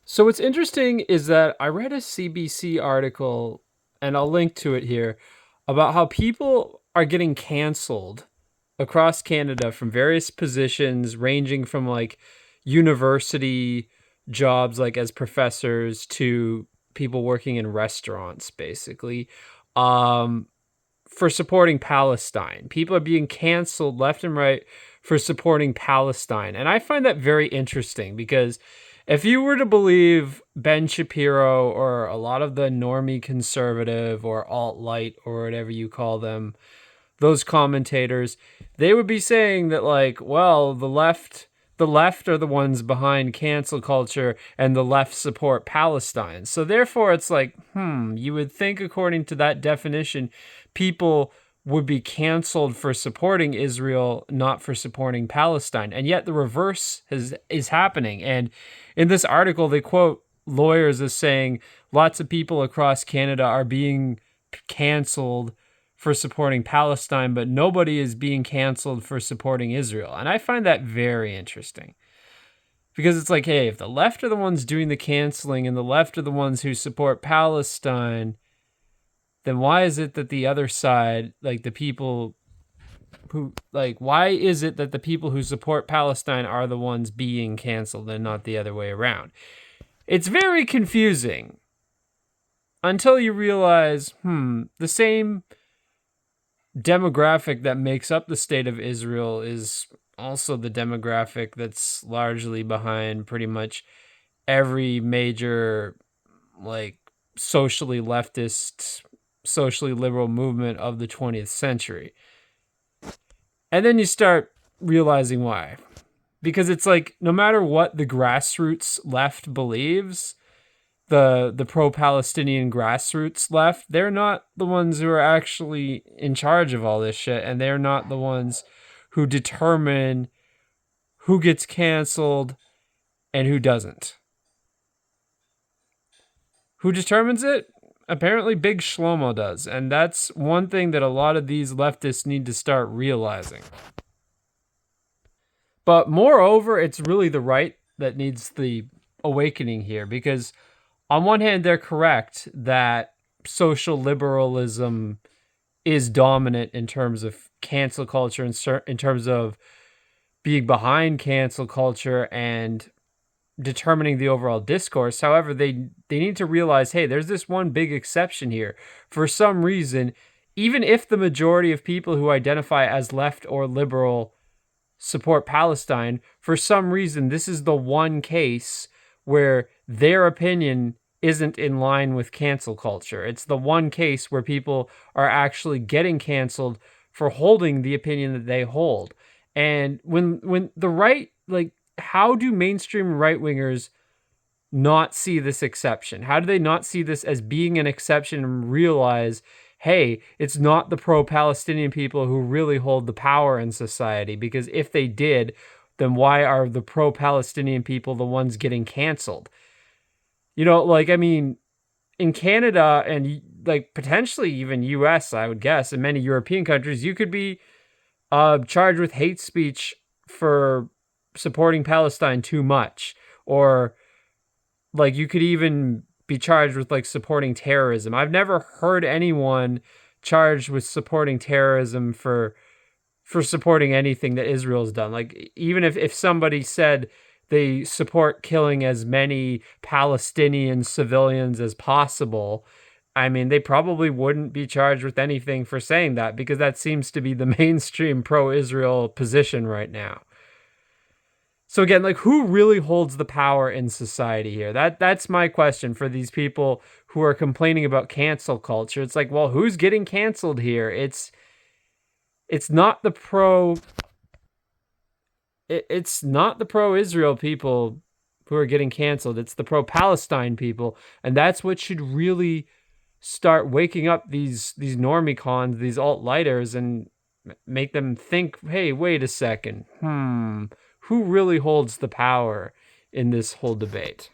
So what's interesting is that I read a CBC article, and I'll link to it here, about how people are getting canceled across Canada from various positions, ranging from like university jobs, like as professors, to people working in restaurants, basically, um, for supporting Palestine. People are being canceled left and right for supporting Palestine. And I find that very interesting because if you were to believe Ben Shapiro or a lot of the normie conservative or alt-light or whatever you call them, those commentators, they would be saying that, like, well, the left are the ones behind cancel culture and the left support Palestine. So therefore it's like, you would think according to that definition, people would be canceled for supporting Israel, not for supporting Palestine. And yet the reverse is happening. And in this article, they quote lawyers as saying lots of people across Canada are being canceled for supporting Palestine, but nobody is being canceled for supporting Israel. And I find that very interesting because it's like, hey, if the left are the ones doing the canceling and the left are the ones who support Palestine, then why is it that the other side, like the people who, like, why is it that the people who support Palestine are the ones being canceled and not the other way around? It's very confusing until you realize, the same demographic that makes up the state of Israel is also the demographic that's largely behind pretty much every major, like, socially leftist, socially liberal movement of the 20th century. And then you start realizing why. Because it's like, no matter what the grassroots left believes, the pro-Palestinian grassroots left, they're not the ones who are actually in charge of all this shit, and they're not the ones who determine who gets canceled and who doesn't. Who determines it? Apparently Big Shlomo does, and that's one thing that a lot of these leftists need to start realizing. But moreover, it's really the right that needs the awakening here, because on one hand, they're correct that social liberalism is dominant in terms of cancel culture, in terms of being behind cancel culture and determining the overall discourse. However, they need to realize, hey, there's this one big exception here. For some reason, even if the majority of people who identify as left or liberal support Palestine, for some reason, this is the one case where their opinion isn't in line with cancel culture. It's the one case where people are actually getting canceled for holding the opinion that they hold. And when the right, like, how do mainstream right wingers not see this exception? How do they not see this as being an exception and realize, hey, it's not the pro-Palestinian people who really hold the power in society? Because if they did, then why are the pro-Palestinian people the ones getting canceled? Like, I mean, in Canada and, like, potentially even US, I would guess, in many European countries, you could be charged with hate speech for supporting Palestine too much. Or, like, you could even be charged with, like, supporting terrorism. I've never heard anyone charged with supporting terrorism for supporting anything that Israel's done. Like, even if somebody said they support killing as many Palestinian civilians as possible, I mean, they probably wouldn't be charged with anything for saying that, because that seems to be the mainstream pro-Israel position right now. So again, like, who really holds the power in society here? That's my question for these people who are complaining about cancel culture. It's like, well, who's getting canceled here? It's not the it's not the pro-Israel people who are getting canceled. It's the pro-Palestine people, and that's what should really start waking up these normie cons, these alt-lighters, and make them think, hey, wait a second. Who really holds the power in this whole debate?